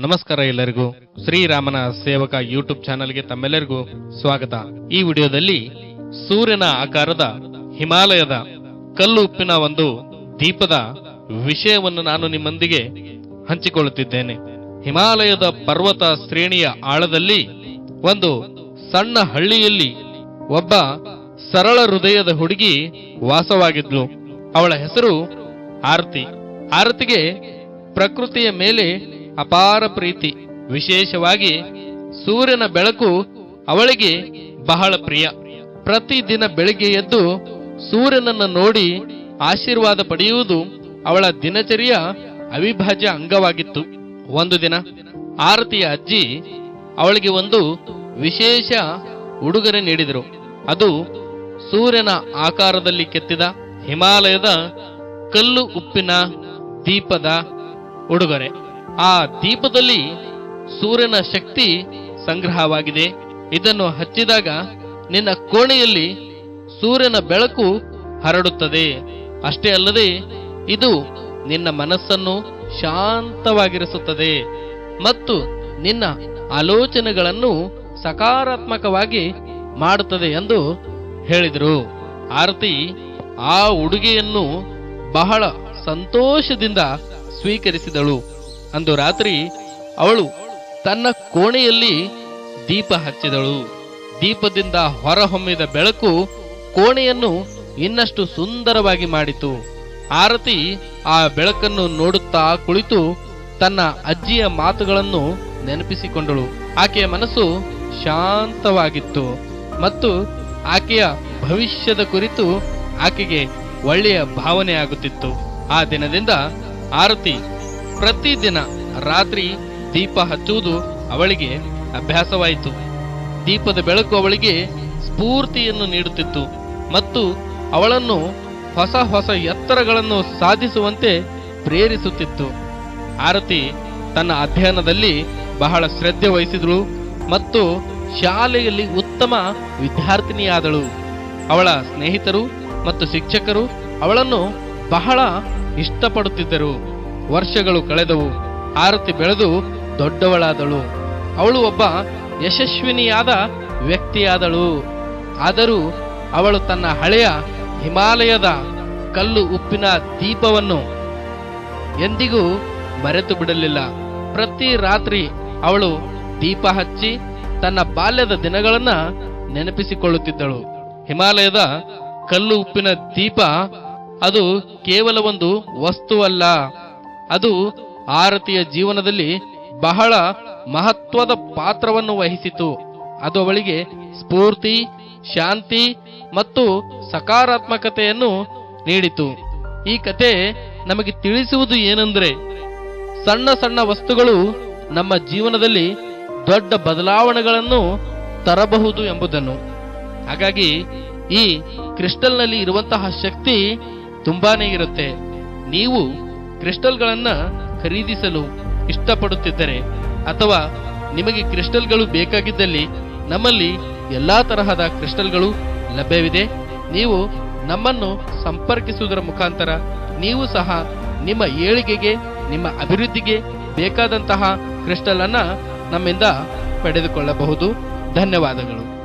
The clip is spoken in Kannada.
ನಮಸ್ಕಾರ ಎಲ್ಲರಿಗೂ. ಶ್ರೀರಾಮನ ಸೇವಕ ಯೂಟ್ಯೂಬ್ ಚಾನೆಲ್ಗೆ ತಮ್ಮೆಲ್ಲರಿಗೂ ಸ್ವಾಗತ. ಈ ವಿಡಿಯೋದಲ್ಲಿ ಸೂರ್ಯನ ಆಕಾರದ ಹಿಮಾಲಯದ ಕಲ್ಲು ಉಪ್ಪಿನ ಒಂದು ದೀಪದ ವಿಷಯವನ್ನು ನಾನು ನಿಮ್ಮೊಂದಿಗೆ ಹಂಚಿಕೊಳ್ಳುತ್ತಿದ್ದೇನೆ. ಹಿಮಾಲಯದ ಪರ್ವತ ಶ್ರೇಣಿಯ ಆಳದಲ್ಲಿ ಒಂದು ಸಣ್ಣ ಹಳ್ಳಿಯಲ್ಲಿ ಒಬ್ಬ ಸರಳ ಹೃದಯದ ಹುಡುಗಿ ವಾಸವಾಗಿದ್ಲು. ಅವಳ ಹೆಸರು ಆರತಿ. ಆರತಿಗೆ ಪ್ರಕೃತಿಯ ಮೇಲೆ ಅಪಾರ ಪ್ರೀತಿ, ವಿಶೇಷವಾಗಿ ಸೂರ್ಯನ ಬೆಳಕು ಅವಳಿಗೆ ಬಹಳ ಪ್ರಿಯ. ಪ್ರತಿದಿನ ಬೆಳಿಗ್ಗೆ ಎದ್ದು ಸೂರ್ಯನನ್ನು ನೋಡಿ ಆಶೀರ್ವಾದ ಪಡೆಯುವುದು ಅವಳ ದಿನಚರಿಯ ಅವಿಭಾಜ್ಯ ಅಂಗವಾಗಿತ್ತು. ಒಂದು ದಿನ ಆರತಿಯ ಅಜ್ಜಿ ಅವಳಿಗೆ ಒಂದು ವಿಶೇಷ ಉಡುಗೊರೆ ನೀಡಿದರು. ಅದು ಸೂರ್ಯನ ಆಕಾರದಲ್ಲಿ ಕೆತ್ತಿದ ಹಿಮಾಲಯದ ಕಲ್ಲು ಉಪ್ಪಿನ ದೀಪದ ಉಡುಗೊರೆ. ಆ ದೀಪದಲ್ಲಿ ಸೂರ್ಯನ ಶಕ್ತಿ ಸಂಗ್ರಹವಾಗಿದೆ. ಇದನ್ನು ಹಚ್ಚಿದಾಗ ನಿನ್ನ ಕೋಣೆಯಲ್ಲಿ ಸೂರ್ಯನ ಬೆಳಕು ಹರಡುತ್ತದೆ. ಅಷ್ಟೇ ಅಲ್ಲದೆ ಇದು ನಿನ್ನ ಮನಸ್ಸನ್ನು ಶಾಂತವಾಗಿರಿಸುತ್ತದೆ ಮತ್ತು ನಿನ್ನ ಆಲೋಚನೆಗಳನ್ನು ಸಕಾರಾತ್ಮಕವಾಗಿ ಮಾಡುತ್ತದೆ ಎಂದು ಹೇಳಿದರು. ಆರತಿ ಆ ಉಡುಗೆಯನ್ನು ಬಹಳ ಸಂತೋಷದಿಂದ ಸ್ವೀಕರಿಸಿದಳು. ಅಂದು ರಾತ್ರಿ ಅವಳು ತನ್ನ ಕೋಣೆಯಲ್ಲಿ ದೀಪ ಹಚ್ಚಿದಳು. ದೀಪದಿಂದ ಹೊರಹೊಮ್ಮಿದ ಬೆಳಕು ಕೋಣೆಯನ್ನು ಇನ್ನಷ್ಟು ಸುಂದರವಾಗಿ ಮಾಡಿತು. ಆರತಿ ಆ ಬೆಳಕನ್ನು ನೋಡುತ್ತಾ ಕುಳಿತು ತನ್ನ ಅಜ್ಜಿಯ ಮಾತುಗಳನ್ನು ನೆನಪಿಸಿಕೊಂಡಳು. ಆಕೆಯ ಮನಸ್ಸು ಶಾಂತವಾಗಿತ್ತು ಮತ್ತು ಆಕೆಯ ಭವಿಷ್ಯದ ಕುರಿತು ಆಕೆಗೆ ಒಳ್ಳೆಯ ಭಾವನೆ ಆಗುತ್ತಿತ್ತು. ಆ ದಿನದಿಂದ ಆರತಿ ಪ್ರತಿದಿನ ರಾತ್ರಿ ದೀಪ ಹಚ್ಚುವುದು ಅವಳಿಗೆ ಅಭ್ಯಾಸವಾಯಿತು. ದೀಪದ ಬೆಳಕು ಅವಳಿಗೆ ಸ್ಫೂರ್ತಿಯನ್ನು ನೀಡುತ್ತಿತ್ತು ಮತ್ತು ಅವಳನ್ನು ಹೊಸ ಹೊಸ ಎತ್ತರಗಳನ್ನು ಸಾಧಿಸುವಂತೆ ಪ್ರೇರಿಸುತ್ತಿತ್ತು. ಆರತಿ ತನ್ನ ಅಧ್ಯಯನದಲ್ಲಿ ಬಹಳ ಶ್ರದ್ಧೆ ವಹಿಸಿದಳು ಮತ್ತು ಶಾಲೆಯಲ್ಲಿ ಉತ್ತಮ ವಿದ್ಯಾರ್ಥಿನಿಯಾದಳು. ಅವಳ ಸ್ನೇಹಿತರು ಮತ್ತು ಶಿಕ್ಷಕರು ಅವಳನ್ನು ಬಹಳ ಇಷ್ಟಪಡುತ್ತಿದ್ದರು. ವರ್ಷಗಳು ಕಳೆದವು. ಆರತಿ ಬೆಳೆದು ದೊಡ್ಡವಳಾದಳು. ಅವಳು ಒಬ್ಬ ಯಶಸ್ವಿನಿಯಾದ ವ್ಯಕ್ತಿಯಾದಳು. ಆದರೂ ಅವಳು ತನ್ನ ಹಳೆಯ ಹಿಮಾಲಯದ ಕಲ್ಲು ಉಪ್ಪಿನ ದೀಪವನ್ನು ಎಂದಿಗೂ ಮರೆತು ಬಿಡಲಿಲ್ಲ. ಪ್ರತಿ ರಾತ್ರಿ ಅವಳು ದೀಪ ಹಚ್ಚಿ ತನ್ನ ಬಾಲ್ಯದ ದಿನಗಳನ್ನ ನೆನಪಿಸಿಕೊಳ್ಳುತ್ತಿದ್ದಳು. ಹಿಮಾಲಯದ ಕಲ್ಲು ಉಪ್ಪಿನ ದೀಪ ಅದು ಕೇವಲ ಒಂದು ವಸ್ತುವಲ್ಲ, ಅದು ಆರತಿಯ ಜೀವನದಲ್ಲಿ ಬಹಳ ಮಹತ್ವದ ಪಾತ್ರವನ್ನು ವಹಿಸಿತು. ಅದು ಅವಳಿಗೆ ಸ್ಫೂರ್ತಿ, ಶಾಂತಿ ಮತ್ತು ಸಕಾರಾತ್ಮಕತೆಯನ್ನು ನೀಡಿತು. ಈ ಕತೆ ನಮಗೆ ತಿಳಿಸುವುದು ಏನೆಂದರೆ, ಸಣ್ಣ ಸಣ್ಣ ವಸ್ತುಗಳು ನಮ್ಮ ಜೀವನದಲ್ಲಿ ದೊಡ್ಡ ಬದಲಾವಣೆಗಳನ್ನು ತರಬಹುದು ಎಂಬುದನ್ನು. ಹಾಗಾಗಿ ಈ ಕ್ರಿಸ್ಟಲ್ನಲ್ಲಿ ಇರುವಂತಹ ಶಕ್ತಿ ತುಂಬಾನೇ ಇರುತ್ತೆ. ನೀವು ಕ್ರಿಸ್ಟಲ್ಗಳನ್ನ ಖರೀದಿಸಲು ಇಷ್ಟಪಡುತ್ತಿದ್ದರೆ ಅಥವಾ ನಿಮಗೆ ಕ್ರಿಸ್ಟಲ್ಗಳು ಬೇಕಾಗಿದ್ದಲ್ಲಿ ನಮ್ಮಲ್ಲಿ ಎಲ್ಲಾ ತರಹದ ಕ್ರಿಸ್ಟಲ್ಗಳು ಲಭ್ಯವಿದೆ. ನೀವು ನಮ್ಮನ್ನು ಸಂಪರ್ಕಿಸುವುದರ ಮುಖಾಂತರ ನೀವು ಸಹ ನಿಮ್ಮ ಏಳಿಗೆಗೆ, ನಿಮ್ಮ ಅಭಿವೃದ್ಧಿಗೆ ಬೇಕಾದಂತಹ ಕ್ರಿಸ್ಟಲ್ ಅನ್ನ ನಮ್ಮಿಂದ ಪಡೆದುಕೊಳ್ಳಬಹುದು. ಧನ್ಯವಾದಗಳು.